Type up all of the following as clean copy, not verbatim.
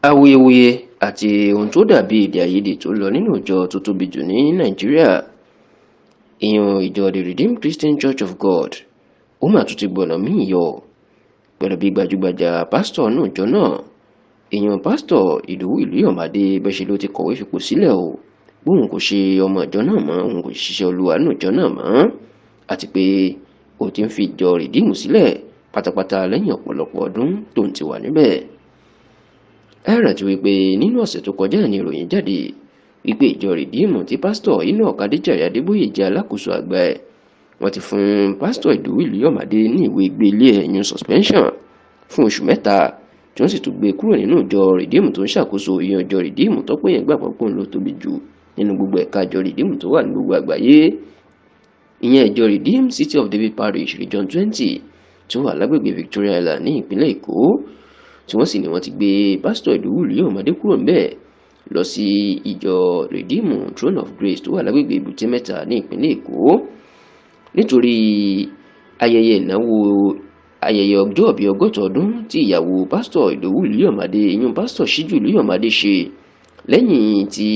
Awuyewuye àti ohun tó dàbí èdè-àìyedè tó lọ nínú ìjọ tó tóbi jù ní Nàìjíríà, ìyẹn ìjọ The Redeemed Christian Church of God, ó mà tún ti gbọ̀nà míì yọ pẹ̀lú bí gbajúgbajà pásítọ̀ náà ìjọ náà, ìyẹn pásítọ̀ Ìdòwú Ìlúyọ̀mádé bẹ́ṣe ló ti kọ̀wé fipò sílẹ̀ o, bóun kò ṣe ọmọ ìjọ náà mọ́, òun kò ṣiṣẹ́ Olúwa nínú ìjọ náà mọ́, àti pé ó ti ń fi ìjọ Ridiimu sílẹ̀ pátápátá lẹ́yìn ọ̀pọ̀lọpọ̀ ọdún tó ń ti wà níbẹ̀. Ẹ rántí wípé nínú ọ̀sẹ̀ tó kọjá ní ìròyìn jáde wípé ìjọ Ridiimu tí pásítọ̀ Adeboye jẹ́ alákòóso àgbà ẹ̀, wọ́n ti fún pásítọ̀ Ìdòwú Ìlúyọ̀mádé ní ìwé gbélé ẹ̀yìn suspension fún oṣù 3 tí wọ́n sì tún gbé kúrò nínú ìjọ Ridiimu tó ń ṣàkóso ìyẹn ìjọ Ridiimu tọ́pọ̀ yẹn gbà pọ̀ ló tóbi jù nínú gbogbo ẹ̀ka ìjọ Ridiimu tó wà ní gbogbo àgbáyé, ìyẹn ìjọ Redeemed City of David Parish Region 20 tí ó wà lágbègbè Victoria Island ní ìpínlẹ̀ Èkó, tí wọ́n sì ní wọ́n ti gbé pásítọ̀ Ìdòwú Ìlúyọ̀mádé kúrò ńbẹ̀ lọ sí ìjọ Ridiimu Throne of Grace tó wà lágbègbè Èbúté Mẹ́ta ní ìpínlẹ̀ Èkó nítorí ayẹyẹ ọjọ́ ìbí 60 ọdún tí ìyàwó pásítọ̀ Ìdòwú Ìlúyọ̀mádé ìyún pásítọ̀ Síjú Ìlúyọ̀mádé ṣe lẹ́yìn tí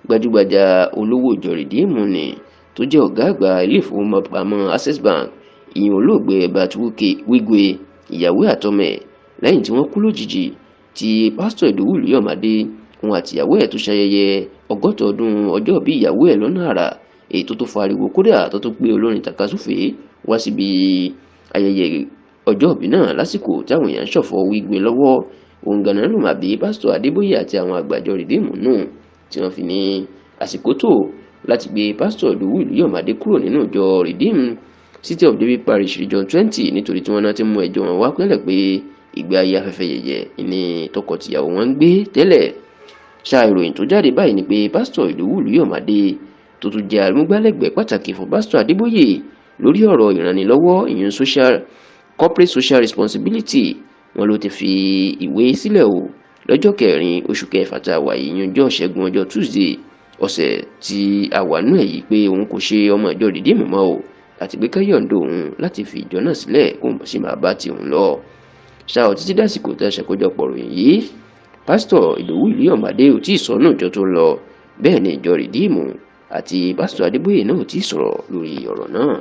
gbajúgbajà olówó ìjọ Ridiimu ni tó jẹ́ ọ̀gá àgbà ilé ìfowópamọ́ Access Bank ìyẹn olóògbé Wigwe ìyàwó àtọmọ ẹ̀ lẹ́yìn tí wọ́n kú lójijì, tí pásítọ̀ Ìdòwú Ìlúyọ̀mádé òun àti ìyàwó ẹ̀ tó ṣayẹyẹ 60 ọdún ọjọ́ ìbí ìyàwó ẹ̀ lọ́nà àrà, èyí tó fariwo kódà tó pé olórin tàkasúfèé wá síbi ayẹyẹ ọjọ́ ìbí náà lásìkò táwọn èèyàn ń ṣọ̀fọ̀ Wigwe lọ́wọ́. Òun ganan ló máa bí pásítọ̀ Adébóyè àti àwọn àgbàjọ Ridiimu náà tí wọ́n fi ní àsìkò tó láti gbé pásítọ̀ Ìdòwú Ìlúyọ̀mádé kúrò nínú ìjọ Redeemed City of David Parish Region 20 nítorí tí wọ́n náà ti mú ẹjọ́ wọn wá pẹ́lẹ̀ pé ìgbé ayé afẹ́fẹ́ yẹ̀yẹ̀ ní tọkọtìyàwó wọn ń gbé tẹ́lẹ̀. Ṣá ìròyìn tó jáde báyìí ni pé pásítọ̀ Ìdòwú Ìlúyọ̀mádé tó tún jẹ́ amúgbálẹ́gbẹ̀ẹ́ pàtàkì fún pásítọ̀ Adébóyè lórí ọ̀rọ̀ ìrànlọ́wọ́ ìyẹn corporate social responsibility, wọn ló ti fi ìwé sílẹ̀ o lọ́jọ́ 4 oṣù kẹfà tá a wà yìí ìyẹn ọjọ́ Ṣẹ́gun ọjọ́ Tuesday ọ̀sẹ̀ tí a wà nú ẹ̀ yìí pé òun kò ṣe ọmọ ìjọ Ridiimu mọ́ o, àti pé káyọ̀ǹdó òun láti fi ìjọ náà sílẹ̀ kó sì máa bá ti òun lọ. Ṣá ò títí dásìkò tá a ṣàkójọpọ̀ ròyìn yìí, pásítọ̀ Ìdòwú Ìlúyọ̀mádé ò tí ì sọnù ìjọ tó lọ, bẹ́ẹ̀ ni ìjọ Ridiimu àti pásítọ̀ Adébóyè náà ò tí ì sọ̀rọ̀ lórí ọ̀rọ̀ náà.